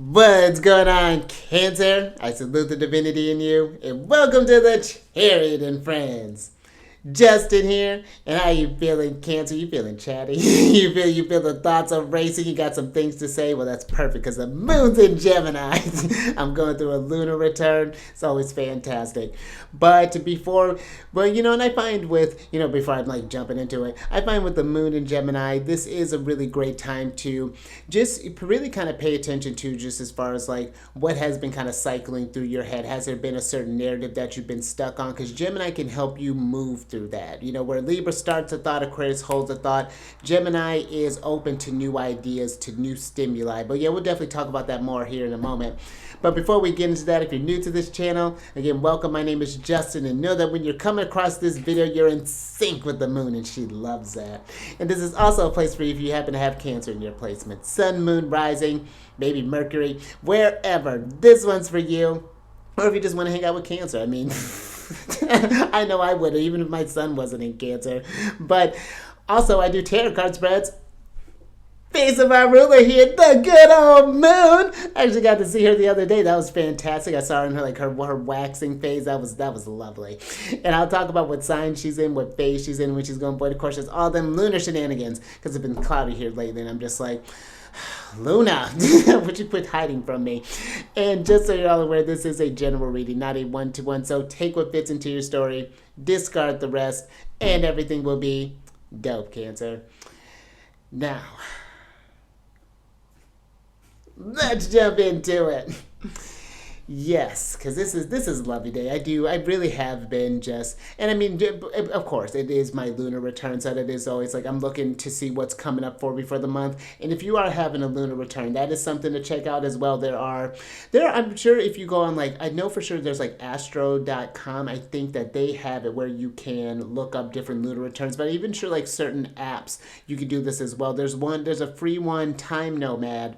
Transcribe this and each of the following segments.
What's going on, Cancer? I salute the divinity in you, and welcome to the Chariot Friends. Justin here, and how you feeling, Cancer? You feeling chatty? you feel the thoughts are racing. You got some things to say. Well, that's perfect because the moon's in Gemini. I'm going through a lunar return. It's always fantastic. But before, well, and I find with before I'm like jumping into it, I find with the moon in Gemini, this is a really great time to just really kind of pay attention to just as far as like what has been kind of cycling through your head. Has there been a certain narrative that you've been stuck on? Because Gemini can help you move through that. Where Libra starts a thought, Aquarius holds a thought, Gemini is open to new ideas, to new stimuli. But yeah, we'll definitely talk about that more here in a moment. But before we get into that, if you're new to this channel, again, welcome. My name is Justin, and know that when you're coming across this video, you're in sync with the moon, and she loves that. And this is also a place for you if you happen to have Cancer in your placement. Sun, moon, rising, maybe Mercury, wherever. This one's for you. Or if you just want to hang out with Cancer. I mean, I know I would, even if my son wasn't in Cancer. But also, I do tarot card spreads. Face of our ruler here, the good old moon. I actually got to see her the other day. That was fantastic. I saw her in her waxing phase. That was lovely. And I'll talk about what sign she's in, what phase she's in, when she's going. Boy, of course, there's all them lunar shenanigans because it's been cloudy here lately, and I'm just like, Luna, would you quit hiding from me? And just so you're all aware, this is a general reading, not a one-to-one. So take what fits into your story, discard the rest, and everything will be dope, Cancer. Now, let's jump into it. Yes, because this is a lovely day. I really have been just, and I mean, of course, it is my lunar return, so it is always like I'm looking to see what's coming up for me for the month. And if you are having a lunar return, that is something to check out as well. I'm sure if you go on, like, I know for sure there's like Astro.com. I think that they have it where you can look up different lunar returns, but even sure like certain apps, you can do this as well. There's a free one, Time Nomad.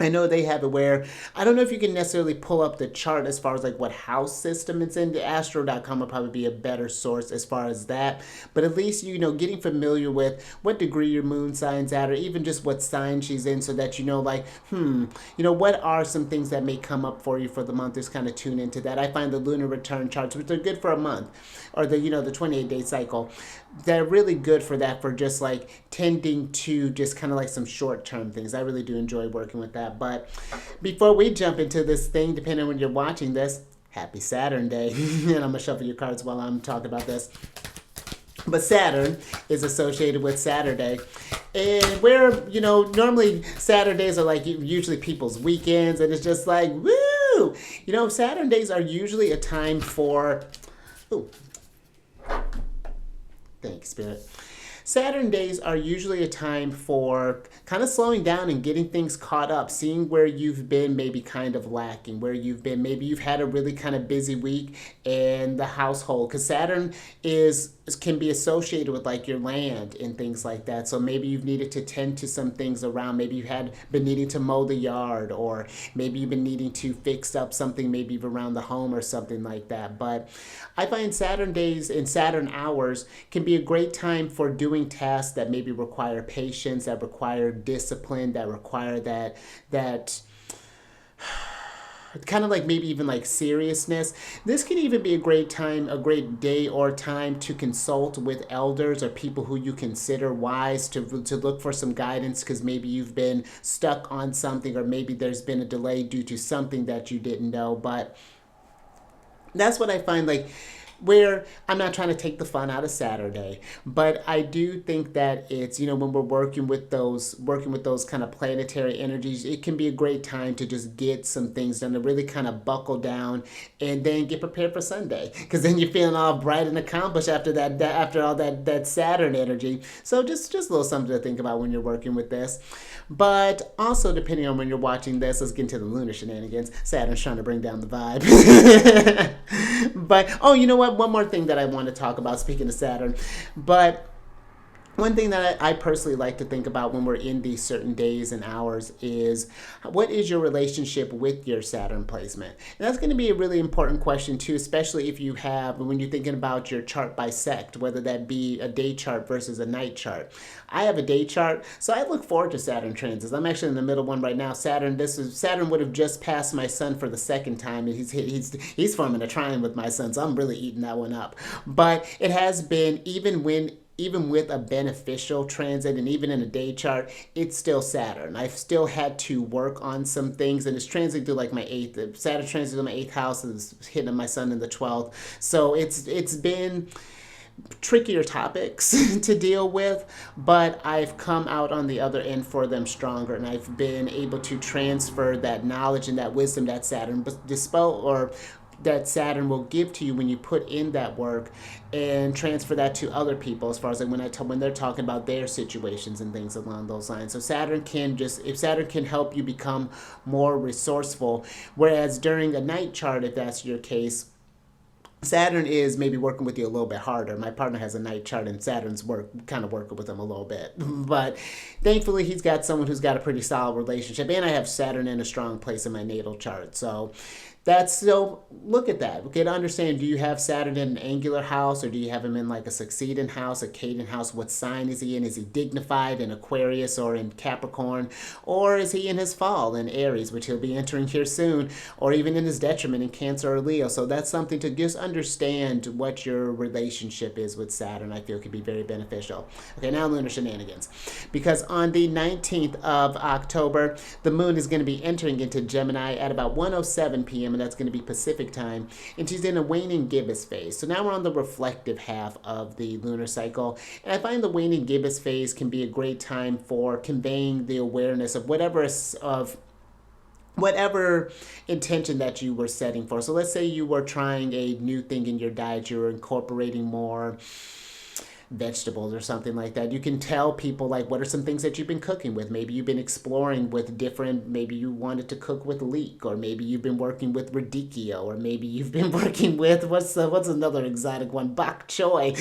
I know they have it where, I don't know if you can necessarily pull up the chart as far as like what house system it's in. The Astro.com would probably be a better source as far as that. But at least, getting familiar with what degree your moon sign's at, or even just what sign she's in, so that like, what are some things that may come up for you for the month. Just kind of tune into that. I find the lunar return charts, which are good for a month, or the 28-day cycle, they're really good for that, for just like tending to just kind of like some short-term things. I really do enjoy working with that. But before we jump into this thing, depending on when you're watching this, happy Saturn Day. And I'm going to shuffle your cards while I'm talking about this. But Saturn is associated with Saturday. And where, normally Saturdays are like usually people's weekends. And it's just like, woo! Saturn days are usually a time for... Ooh. Thanks, Spirit. Saturn days are usually a time for kind of slowing down and getting things caught up, seeing where you've been maybe kind of lacking, where you've been. Maybe you've had a really kind of busy week in the household, because Saturn can be associated with like your land and things like that. So maybe you've needed to tend to some things around. Maybe you've been needing to mow the yard, or maybe you've been needing to fix up something maybe around the home or something like that. But I find Saturn days and Saturn hours can be a great time for doing tasks that maybe require patience, that require discipline, that require that kind of like maybe even like seriousness. This can even be a great day or time to consult with elders or people who you consider wise, to look for some guidance, because maybe you've been stuck on something, or maybe there's been a delay due to something that you didn't know. But that's what I find, like, where I'm not trying to take the fun out of Saturday, but I do think that it's, when we're working with those kind of planetary energies, it can be a great time to just get some things done, to really kind of buckle down and then get prepared for Sunday, because then you're feeling all bright and accomplished after all that Saturn energy. So just a little something to think about when you're working with this. But also, depending on when you're watching this, let's get into the lunar shenanigans. Saturn's trying to bring down the vibe. But, oh, you know what? One more thing that I want to talk about, speaking of Saturn. But one thing that I personally like to think about when we're in these certain days and hours is what is your relationship with your Saturn placement? And that's going to be a really important question too, especially if you have, when you're thinking about your chart bisect, whether that be a day chart versus a night chart. I have a day chart, so I look forward to Saturn transits. I'm actually in the middle one right now. Saturn would have just passed my sun for the second time, and he's forming a trine with my sun, so I'm really eating that one up. But it has been, even with a beneficial transit and even in a day chart, it's still Saturn. I've still had to work on some things, and it's transiting through like my eighth. Saturn transit in my eighth house is hitting my sun in the 12th. So it's been trickier topics to deal with, but I've come out on the other end for them stronger, and I've been able to transfer that knowledge and that wisdom that Saturn dispel or that Saturn will give to you when you put in that work, and transfer that to other people as far as like when they're talking about their situations and things along those lines. So if Saturn can help you become more resourceful, whereas during a night chart, if that's your case, Saturn is maybe working with you a little bit harder. My partner has a night chart, and Saturn's kind of working with him a little bit. But thankfully, he's got someone who's got a pretty solid relationship, and I have Saturn in a strong place in my natal chart. So look at that. Okay, to understand, do you have Saturn in an angular house, or do you have him in like a succeeding house, a cadent house? What sign is he in? Is he dignified in Aquarius or in Capricorn? Or is he in his fall in Aries, which he'll be entering here soon, or even in his detriment in Cancer or Leo? So that's something to just understand what your relationship is with Saturn. I feel could be very beneficial. Okay, now lunar shenanigans. Because on the 19th of October, the moon is going to be entering into Gemini at about 1:07 p.m., and that's going to be Pacific time, and she's in a waning gibbous phase. So now we're on the reflective half of the lunar cycle, and I find the waning gibbous phase can be a great time for conveying the awareness of whatever intention that you were setting for. So let's say you were trying a new thing in your diet, you were incorporating more vegetables or something like that. You can tell people like what are some things that you've been cooking with. Maybe you've been exploring with different, maybe you wanted to cook with leek, or maybe you've been working with radicchio, or maybe you've been working with what's another exotic one, bok choy.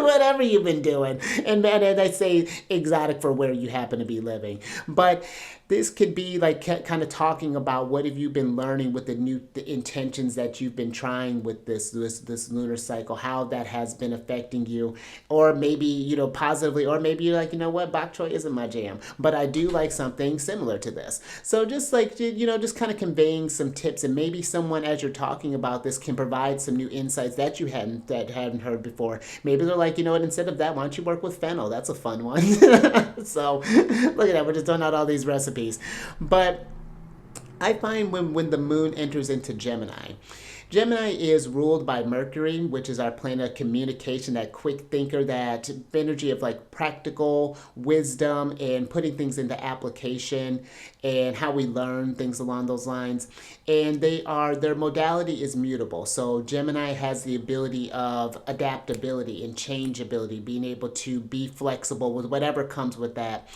Whatever you've been doing. And I say exotic for where you happen to be living. But this could be like kind of talking about what have you been learning with the intentions that you've been trying with this lunar cycle, how that has been affecting you, or maybe positively, or maybe you're like, what, bok choy isn't my jam, but I do like something similar to this. So just like just kind of conveying some tips, and maybe someone as you're talking about this can provide some new insights that you hadn't heard before. Maybe they're like, instead of that, why don't you work with fennel? That's a fun one. So look at that, we're just throwing out all these recipes. But I find when the moon enters into Gemini is ruled by Mercury, which is our planet of communication, that quick thinker, that energy of like practical wisdom and putting things into application and how we learn things along those lines. And their modality is mutable. So Gemini has the ability of adaptability and changeability, being able to be flexible with whatever comes with that,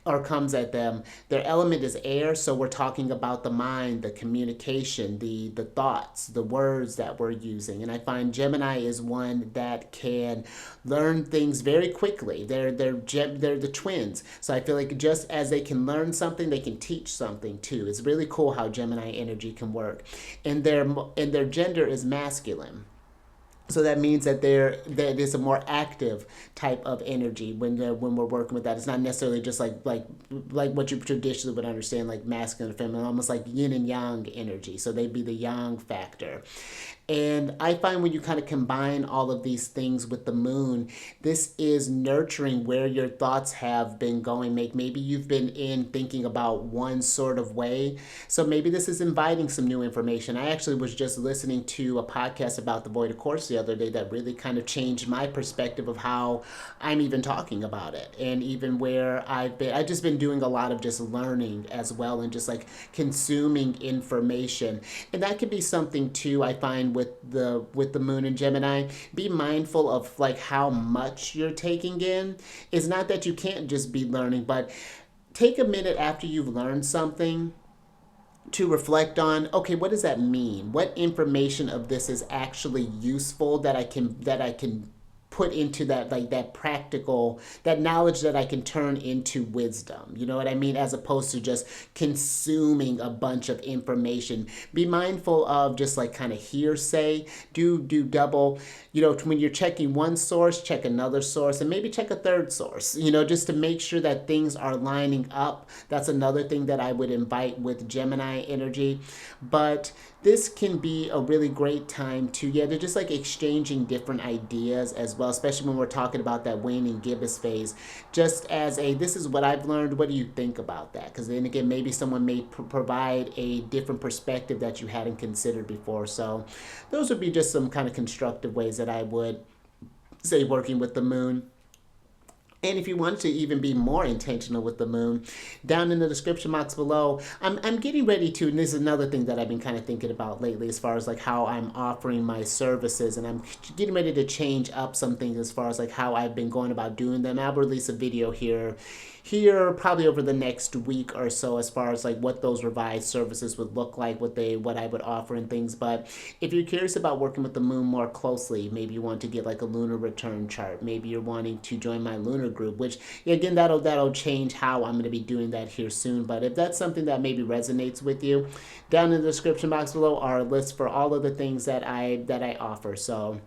or comes at them. Their element is air, so we're talking about the mind, the communication, the thoughts, the words that we're using. And I find Gemini is one that can learn things very quickly. They're the twins. So I feel like just as they can learn something, they can teach something too. It's really cool how Gemini energy can work. And their gender is masculine. So that means that that is a more active type of energy when we're working with that. It's not necessarily just like what you traditionally would understand, like masculine and feminine, almost like yin and yang energy. So they'd be the yang factor. And I find when you kind of combine all of these things with the moon, this is nurturing where your thoughts have been going. Maybe you've been thinking about one sort of way. So maybe this is inviting some new information. I actually was just listening to a podcast about the void of course the other day that really kind of changed my perspective of how I'm even talking about it. And even where I've just been doing a lot of just learning as well, and just like consuming information. And that could be something too, I find, with the moon in Gemini. Be mindful of like how much you're taking in. It's not that you can't just be learning, but take a minute after you've learned something to reflect on, okay, what does that mean? What information of this is actually useful that I can put into that, like that practical, that knowledge that I can turn into wisdom. You know what I mean? As opposed to just consuming a bunch of information. Be mindful of just like kind of hearsay. Do double, you know, when you're checking one source, check another source, and maybe check a third source, you know, just to make sure that things are lining up. That's another thing that I would invite with Gemini energy. But this can be a really great time to, yeah, they're just like exchanging different ideas as well, especially when we're talking about that waning gibbous phase. Just as a, this is what I've learned, what do you think about that? Because then again, maybe someone may provide a different perspective that you hadn't considered before. So those would be just some kind of constructive ways that I would say working with the moon. And if you want to even be more intentional with the moon, down in the description box below, I'm getting ready to, and this is another thing that I've been kind of thinking about lately as far as like how I'm offering my services, and I'm getting ready to change up some things as far as like how I've been going about doing them. I'll release a video here probably over the next week or so as far as like what those revised services would look like, what I would offer and things. But if you're curious about working with the moon more closely, maybe you want to get like a lunar return chart, maybe you're wanting to join my lunar group, which again, that'll change how I'm going to be doing that here soon. But if that's something that maybe resonates with you, down in the description box below are a list for all of the things that I offer. So,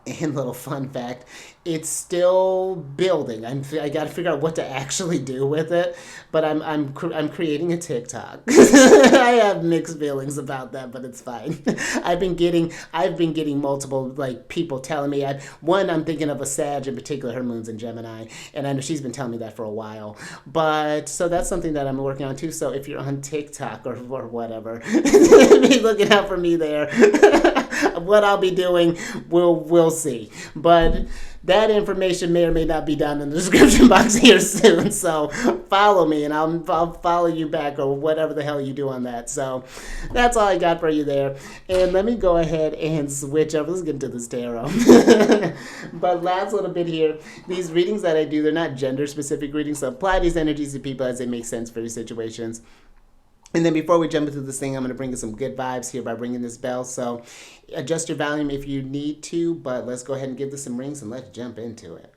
and little fun fact, it's still building. I got to figure out what to actually do with it, but I'm creating a TikTok. I have mixed feelings about that, but it's fine. I've been getting multiple like people telling me. I'm thinking of a Sag in particular. Her moon's in Gemini, and I know she's been telling me that for a while. But so that's something that I'm working on too. So if you're on TikTok or whatever, be looking out for me there. What I'll be doing, we'll see. But that information may or may not be down in the description box here soon. So follow me, and I'll follow you back, or whatever the hell you do on that. So that's all I got for you there. And let me go ahead and switch up. Let's get into this tarot. But last little bit here, these readings that I do, they're not gender specific readings. So apply these energies to people as they make sense for your situations. And then before we jump into this thing, I'm going to bring in some good vibes here by ringing this bell. So adjust your volume if you need to, but let's go ahead and give this some rings and let's jump into it.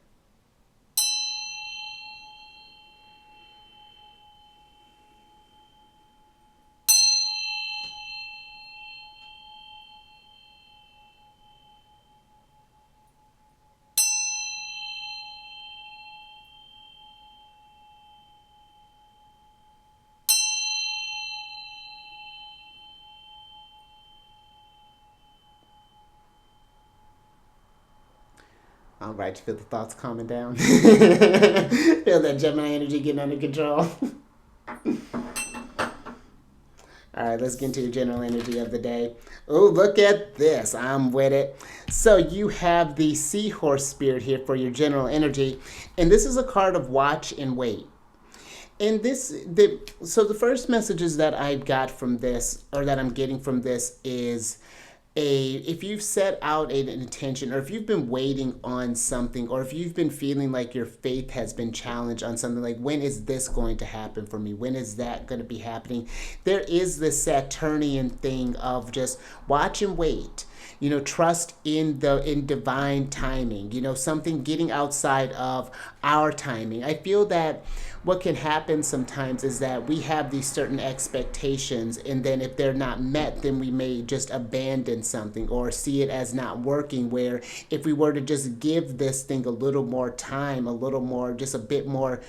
All right, you feel the thoughts calming down? Feel that Gemini energy getting under control? All right, let's get into your general energy of the day. Oh, look at this. I'm with it. So you have the Seahorse Spirit here for your general energy. And this is a card of watch and wait. And so the first messages that I got from this, or that I'm getting from this, is if you've set out an intention, or if you've been waiting on something, or if you've been feeling like your faith has been challenged on something, like when is this going to happen for me? When is that going to be happening? There is this Saturnian thing of just watch and wait. You know, trust in divine timing. You know, something getting outside of our timing. I feel that what can happen sometimes is that we have these certain expectations, and then if they're not met, then we may just abandon something or see it as not working, where if we were to just give this thing a little more time, a little more, just a bit more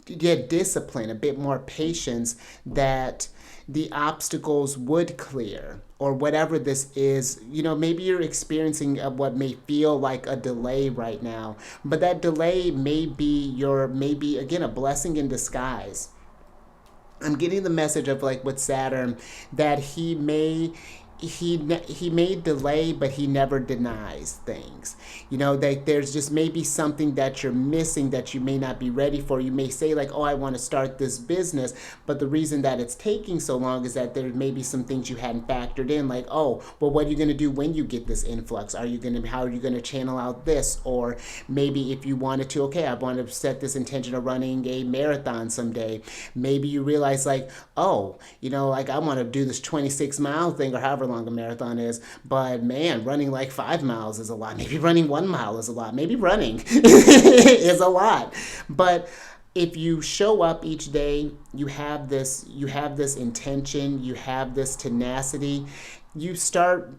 discipline, a bit more patience, that the obstacles would clear, or whatever this is. You know, maybe you're experiencing what may feel like a delay right now, but that delay may be again a blessing in disguise. I'm getting the message of like with Saturn that he may delay, but he never denies things. You know, that there's just maybe something that you're missing that you may not be ready for. You may say like, oh, I want to start this business, but the reason that it's taking so long is that there may be some things you hadn't factored in, like, oh, well, what are you going to do when you get this influx? How are you going to channel out this? Or maybe if you wanted to, okay, I want to set this intention of running a marathon someday. Maybe you realize like, oh, you know, like I want to do this 26-mile thing, or however long a marathon is, but man, running like 5 miles is a lot. Maybe running 1 mile is a lot. Maybe running is a lot. But if you show up each day, you have this intention, you have this tenacity, you start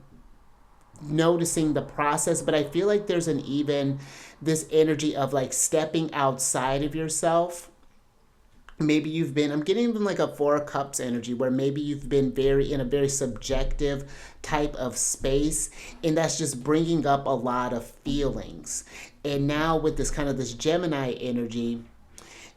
noticing the process. But I feel like there's an even this energy of like stepping outside of yourself. Maybe you've been, I'm getting even like a Four of Cups energy where maybe you've been very in a very subjective type of space, and that's just bringing up a lot of feelings. And now with this kind of this Gemini energy,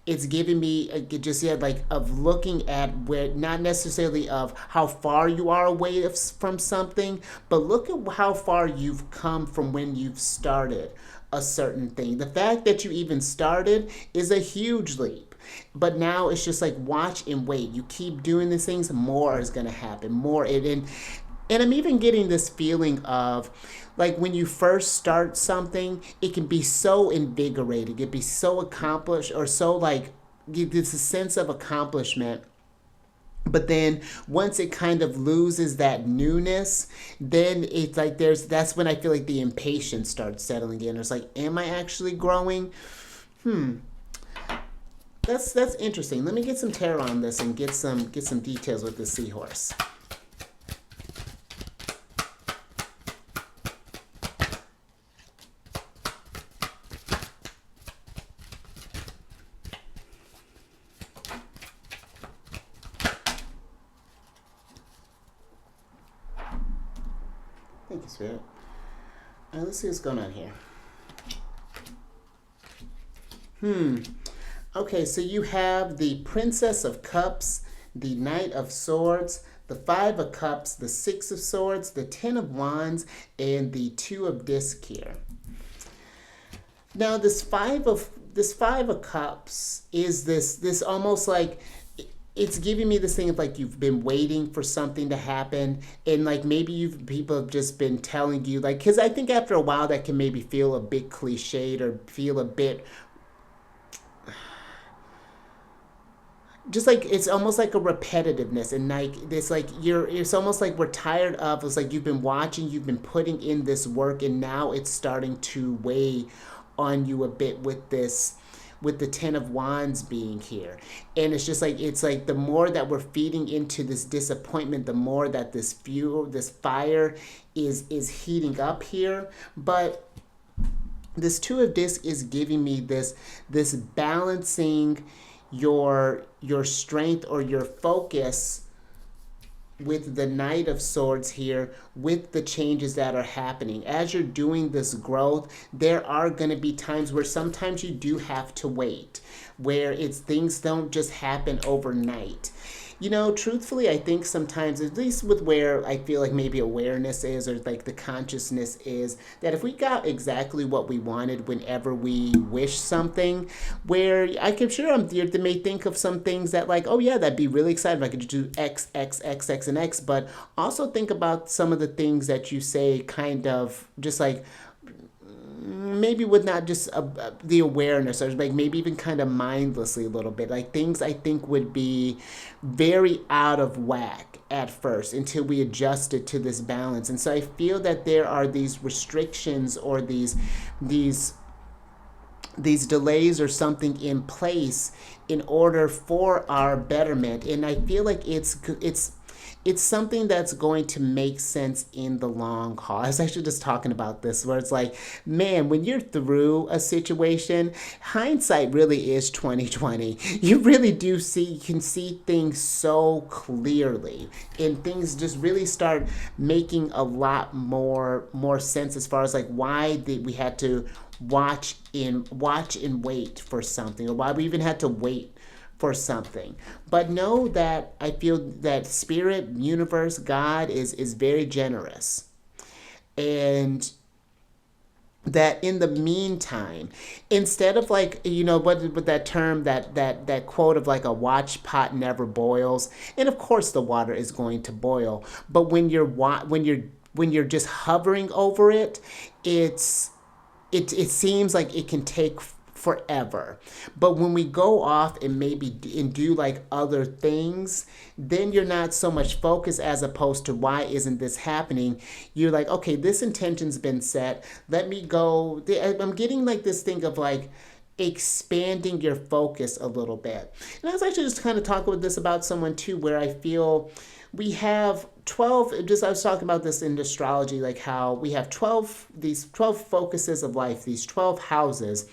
it's giving me just yeah, like of looking at where not necessarily of how far you are away from something, but look at how far you've come from when you've started a certain thing. The fact that you even started is a huge leap. But now it's just like watch and wait. You keep doing these things, more is gonna happen. More and I'm even getting this feeling of like when you first start something, it can be so invigorating, it can be so accomplished or so like it's a sense of accomplishment. But then once it kind of loses that newness, then it's like that's when I feel like the impatience starts settling in. It's like, am I actually growing? That's interesting. Let me get some tarot on this and get some details with the seahorse. Thank you, Spirit. All right, let's see what's going on here. Okay, so you have the Princess of Cups, the Knight of Swords, the Five of Cups, the Six of Swords, the Ten of Wands, and the Two of Disc here. Now, this Five of Cups is this almost like it's giving me this thing of like you've been waiting for something to happen, and like maybe people have just been telling you like, because I think after a while that can maybe feel a bit cliched or feel a bit just like it's almost like a repetitiveness, and like this like it's almost like we're tired of it's like you've been watching, you've been putting in this work, and now it's starting to weigh on you a bit with the Ten of Wands being here. And it's just like it's like the more that we're feeding into this disappointment, the more that this fire is heating up here. But this Two of Discs is giving me this balancing your strength or your focus with the Knight of Swords here, with the changes that are happening. As you're doing this growth, there are going to be times where sometimes you do have to wait, where things don't just happen overnight. You know, truthfully, I think sometimes, at least with where I feel like maybe awareness is, or like the consciousness is, that if we got exactly what we wanted whenever we wish something, where I can sure they may think of some things that like, oh yeah, that'd be really exciting if I could do X, X, X, X, and X, but also think about some of the things that you say kind of just like, maybe with not just the awareness, or like maybe even kind of mindlessly a little bit, like things I think would be very out of whack at first until we adjusted to this balance. And so I feel that there are these restrictions or these delays or something in place in order for our betterment. And I feel like it's something that's going to make sense in the long haul. I was actually just talking about this, where it's like, man, when you're through a situation, hindsight really is 2020. You really do you can see things so clearly, and things just really start making a lot more sense as far as like why we had to watch and wait for something, or why we even had to wait for something. But know that I feel that Spirit, Universe, God is very generous. And that in the meantime, instead of like, you know, what that term, that quote of like a watch pot never boils, and of course the water is going to boil, but when you're just hovering over it, it seems like it can take forever. But when we go off and maybe and do like other things, then you're not so much focused as opposed to why isn't this happening. You're like, okay, this intention's been set. Let me go. I'm getting like this thing of like expanding your focus a little bit. And I was actually just kind of talking with this about someone too, where I feel we have 12, just I was talking about this in astrology, like how we have 12, these 12 focuses of life, these 12 houses.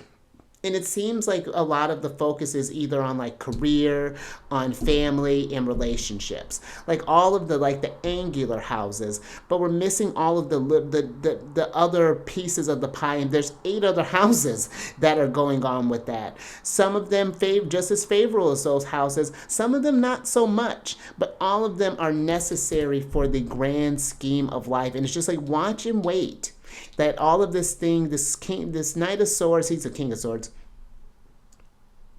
And it seems like a lot of the focus is either on like career, on family, and relationships, like all of the like the angular houses. But we're missing all of the other pieces of the pie, and there's 8 other houses that are going on with that. Some of them just as favorable as those houses, some of them not so much. But all of them are necessary for the grand scheme of life, and it's just like watch and wait. That all of this thing, this Knight of Swords, he's a King of Swords.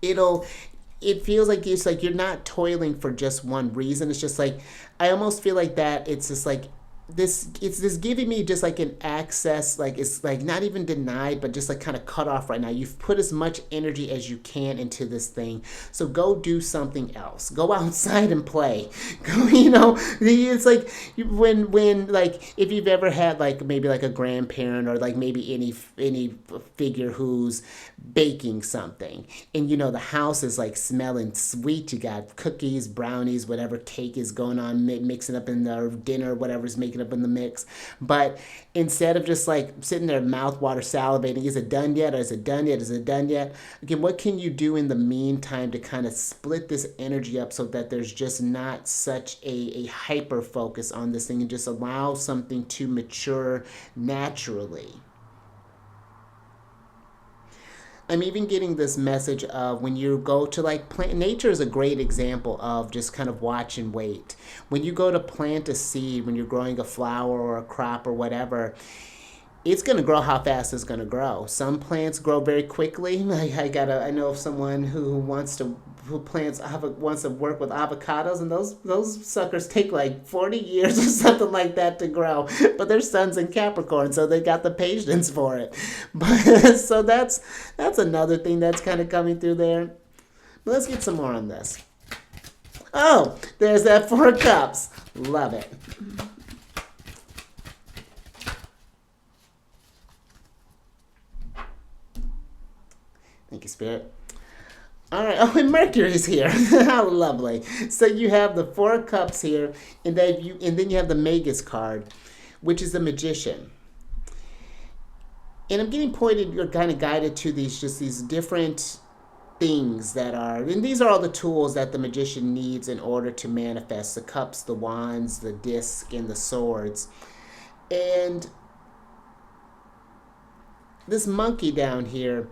It feels like it's like you're not toiling for just one reason. It's just like I almost feel like that. It's just like this. It's just giving me just like an access. Like it's like not even denied, but just like kind of cut off right now. You've put as much energy as you can into this thing, so go do something else. Go outside and play. Go, it's like when like if you've ever had like maybe like a grandparent or like maybe any figure who's baking something, and the house is like smelling sweet. You got cookies, brownies, whatever cake is going on, mixing up in the dinner, whatever's making up in the mix. But instead of just like sitting there mouth water salivating, is it done yet, or is it done yet, is it done yet, again, what can you do in the meantime to kind of split this energy up so that there's just not such a hyper focus on this thing, and just allow something to mature naturally. I'm even getting this message of when you go to like plant, nature is a great example of just kind of watch and wait. When you go to plant a seed, when you're growing a flower or a crop or whatever, it's going to grow how fast it's going to grow. Some plants grow very quickly. I know of someone who wants to work with avocados, and those suckers take like 40 years or something like that to grow. But their sun's in Capricorn, so they got the patience for it. But so that's another thing that's kind of coming through there. But let's get some more on this. Oh, there's that 4 of Cups. Love it. Thank you, Spirit. All right. Oh, and Mercury's here. How lovely. So you have the 4 of Cups here, and then you have the Magus card, which is the Magician. And I'm getting pointed, you're kind of guided to these different things and these are all the tools that the Magician needs in order to manifest the cups, the wands, the disc, and the swords. And this monkey down here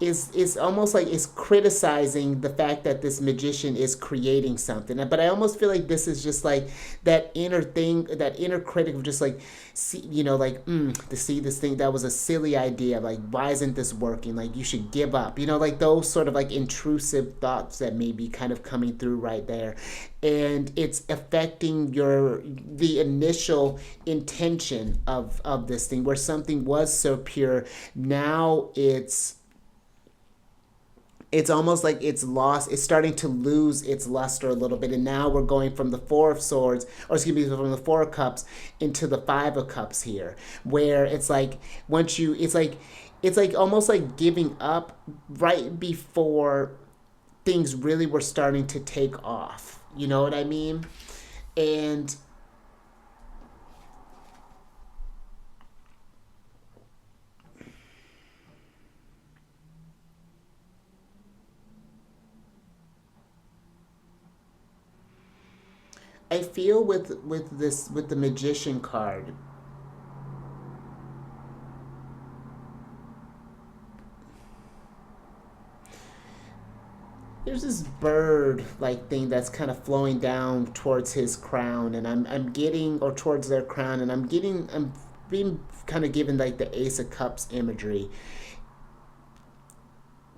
is almost like it's criticizing the fact that this magician is creating something. But I almost feel like this is just like that inner thing, that inner critic of just like, to see this thing, that was a silly idea. Like, why isn't this working? Like, you should give up. Like those sort of like intrusive thoughts that may be kind of coming through right there. And it's affecting the initial intention of this thing, where something was so pure. Now it's almost like it's starting to lose its luster a little bit. And now we're going from the 4 of Swords, from the 4 of Cups into the 5 of Cups here, where it's like it's like almost like giving up right before things really were starting to take off. You know what I mean? And I feel with the Magician card, there's this bird like thing that's kind of flowing down towards his crown, and I'm getting, or towards their crown, and I'm being kind of given like the Ace of Cups imagery.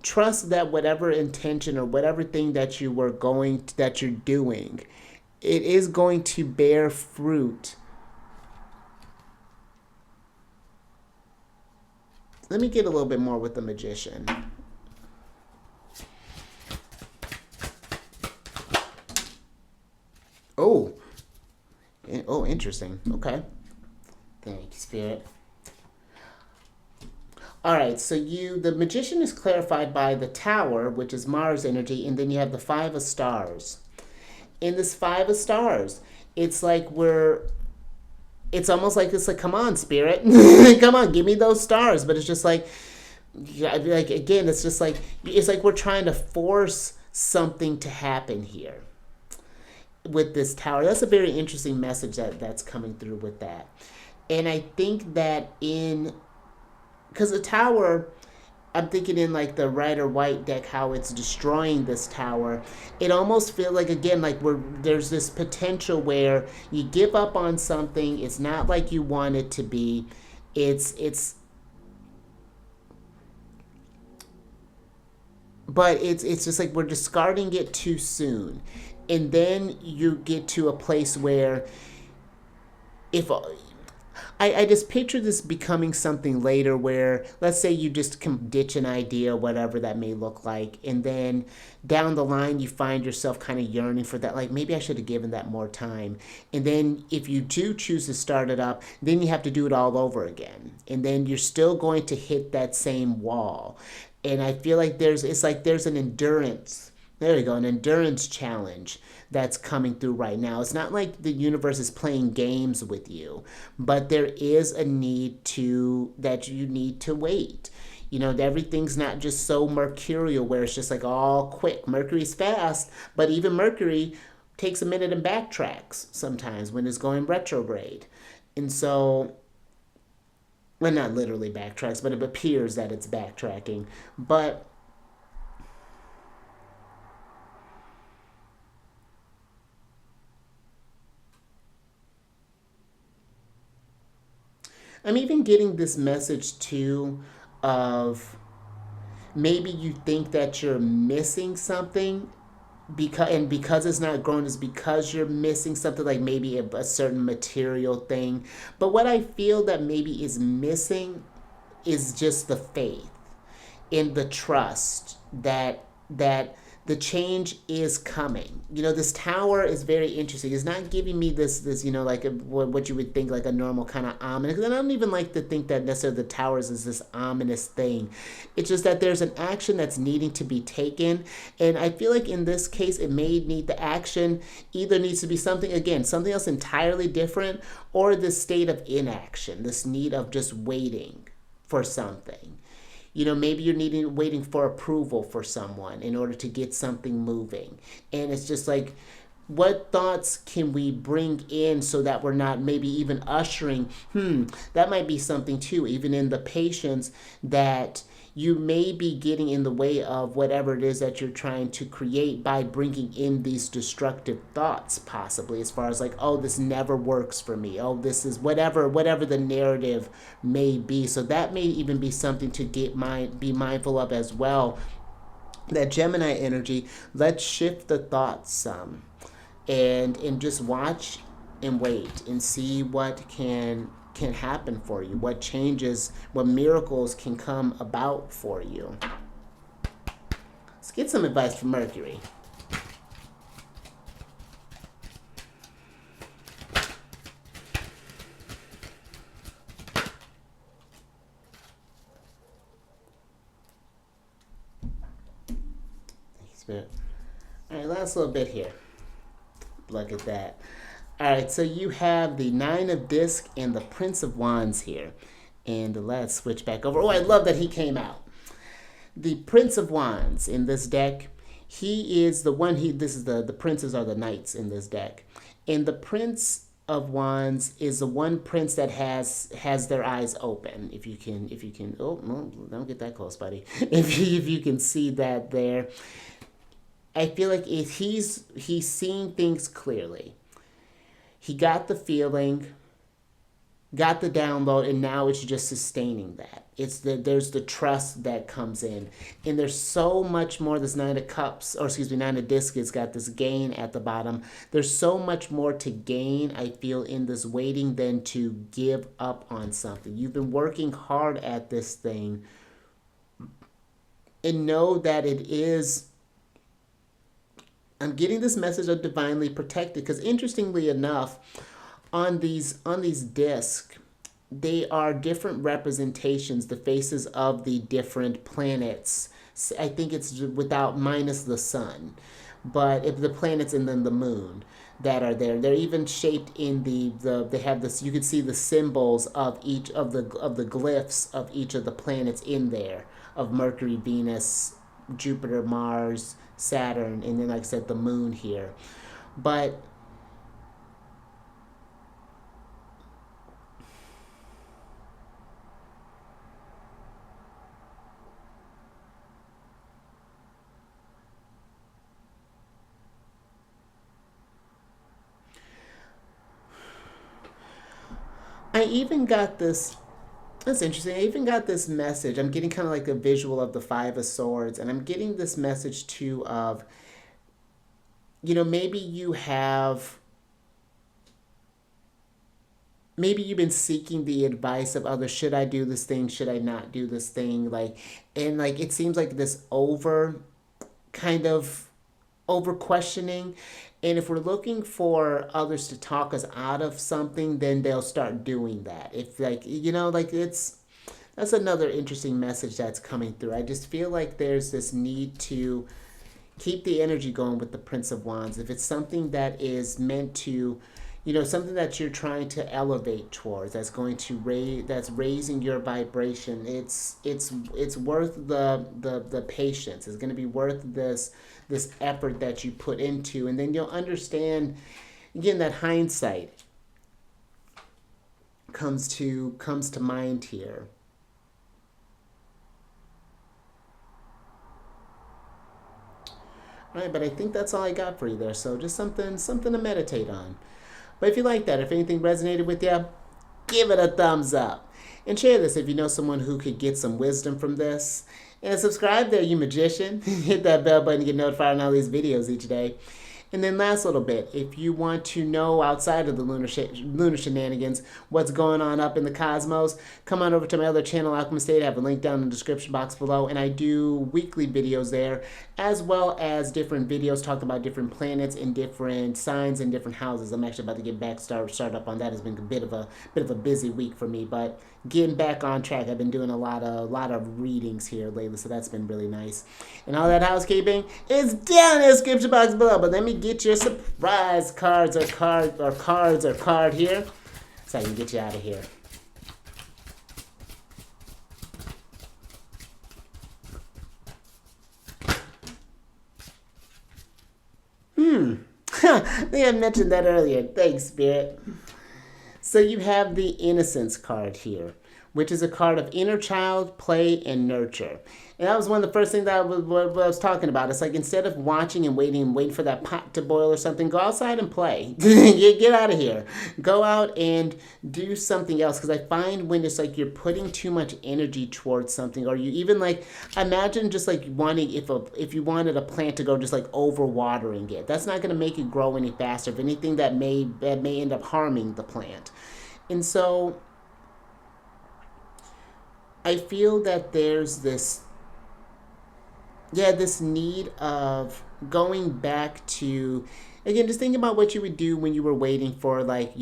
Trust that whatever intention or whatever thing that you're doing, it is going to bear fruit. Let me get a little bit more with the Magician. Oh, interesting. Okay. Thank you, Spirit. All right, so the magician is clarified by the tower, which is Mars energy, and then you have the five of stars. In this five of stars, it's like it's almost like it's like, come on, Spirit, come on, give me those stars. But it's just like, yeah, like again, it's like we're trying to force something to happen here with this tower. That's a very interesting message that's coming through with that. And I think that because the tower, I'm thinking in like the red or white deck, how it's destroying this tower. It almost feels like, again, like there's this potential where you give up on something. It's not like you want it to be. It's but it's just like we're discarding it too soon, and then you get to a place where if I just picture this becoming something later where, let's say you just can ditch an idea, whatever that may look like, and then down the line you find yourself kind of yearning for that, like maybe I should have given that more time. And then if you do choose to start it up, then you have to do it all over again. And then you're still going to hit that same wall. And I feel like it's like there's an endurance. There you go, an endurance challenge that's coming through right now. It's not like the universe is playing games with you, but there is a need that you need to wait. You know, everything's not just so mercurial where it's just like all quick. Mercury's fast, but even Mercury takes a minute and backtracks sometimes when it's going retrograde. And so, well, not literally backtracks, but it appears that it's backtracking. But I'm even getting this message too of maybe you think that you're missing something because it's not grown is because you're missing something, like maybe a certain material thing. But what I feel that maybe is missing is just the faith in the trust that the change is coming. You know, this tower is very interesting. It's not giving me this like what you would think like a normal kind of ominous. Because I don't even like to think that necessarily the towers is this ominous thing. It's just that there's an action that's needing to be taken, and I feel like in this case it may need the action either needs to be something else entirely different, or this state of inaction, this need of just waiting for something. You know, maybe you're waiting for approval for someone in order to get something moving. And it's just like, what thoughts can we bring in so that we're not maybe even ushering, that might be something too, even in the patience that you may be getting in the way of whatever it is that you're trying to create by bringing in these destructive thoughts, possibly, as far as like, oh, this never works for me, oh, this is whatever the narrative may be. So that may even be something to be mindful of as well. That Gemini energy, let's shift the thoughts some, and just watch and wait and see what can happen for you, what changes, what miracles can come about for you. Let's get some advice from Mercury. Spirit. All right, last little bit here. Look at that. All right, so you have the Nine of Discs and the Prince of Wands here. And let's switch back over. Oh, I love that he came out. The Prince of Wands in this deck, he is the one, this is the princes are the knights in this deck. And the Prince of Wands is the one prince that has their eyes open. If you can, oh, no, don't get that close, buddy. If you can see that there. I feel like if he's seeing things clearly. He got the feeling, got the download, and now it's just sustaining that. There's the trust that comes in, and there's so much more. This Nine of Cups, or excuse me, Nine of Discs, has got this gain at the bottom. There's so much more to gain, I feel, in this waiting than to give up on something. You've been working hard at this thing, and know that it is. I'm getting this message of divinely protected, because interestingly enough, on these discs, they are different representations, the faces of the different planets. I think it's without minus the sun, but if the planets and then the moon that are there, they're even shaped in the they have this. You can see the symbols of each of the glyphs of each of the planets in there, of Mercury, Venus, Jupiter, Mars, Saturn, and then like I said, the moon here. But I even got this. That's interesting. I even got this message. I'm getting kind of like a visual of the Five of Swords, and I'm getting this message too of, maybe maybe you've been seeking the advice of others. Should I do this thing? Should I not do this thing? And like it seems like this kind of over questioning. And if we're looking for others to talk us out of something, then they'll start doing that. If that's another interesting message that's coming through. I just feel like there's this need to keep the energy going with the Prince of Wands. If it's something that is meant to, something that you're trying to elevate towards, that's going to that's raising your vibration. It's worth the patience. It's going to be worth this effort that you put into, and then you'll understand. Again, that hindsight comes to mind here. All right, but I think that's all I got for you there. So just something to meditate on. But if you like that, if anything resonated with you, give it a thumbs up. And share this if you know someone who could get some wisdom from this. And subscribe there, you magician. Hit that bell button to get notified on all these videos each day. And then last little bit, if you want to know outside of the lunar shenanigans what's going on up in the cosmos, come on over to my other channel, Alchemist State. I have a link down in the description box below, and I do weekly videos there, as well as different videos talking about different planets and different signs and different houses. I'm actually about to get back started up on that. It's been a bit of a busy week for me, but getting back on track. I've been doing a lot of readings here lately, so that's been really nice. And all that housekeeping is down in the description box below. But let me get your surprise card here, so I can get you out of here. I think I mentioned that earlier. Thanks, Spirit. So you have the Innocence card here, which is a card of inner child, play, and nurture. And that was one of the first things that I was talking about. It's like instead of watching and waiting for that pot to boil or something, go outside and play. Get out of here. Go out and do something else. Because I find when it's like you're putting too much energy towards something, or you even like, imagine just like wanting, if you wanted a plant to go just like over watering it. That's not going to make it grow any faster. If anything, that may end up harming the plant. And so I feel that there's this need of going back to, again, just thinking about what you would do when you were waiting for like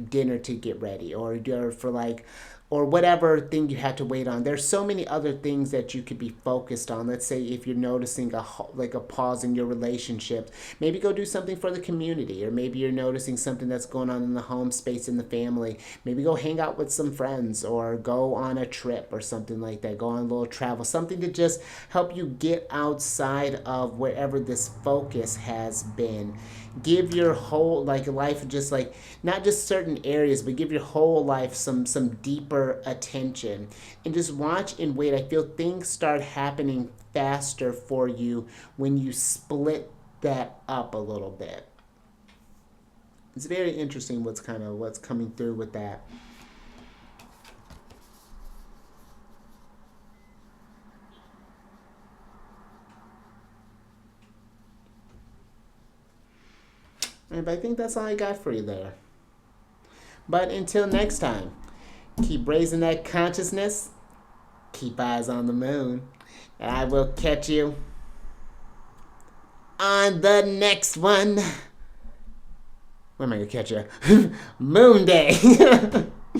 dinner to get ready, or for like, or whatever thing you had to wait on. There's so many other things that you could be focused on. Let's say if you're noticing a pause in your relationships, maybe go do something for the community, or maybe you're noticing something that's going on in the home space in the family. Maybe go hang out with some friends, or go on a trip or something like that. Go on a little travel, something to just help you get outside of wherever this focus has been. Give your whole life, just like not just certain areas, but give your whole life some deeper attention, and just watch and wait. I feel things start happening faster for you when you split that up a little bit. It's very interesting what's coming through with that. But I think that's all I got for you there. But until next time, keep raising that consciousness, keep eyes on the moon, and I will catch you on the next one. When am I gonna catch you? Moon Day.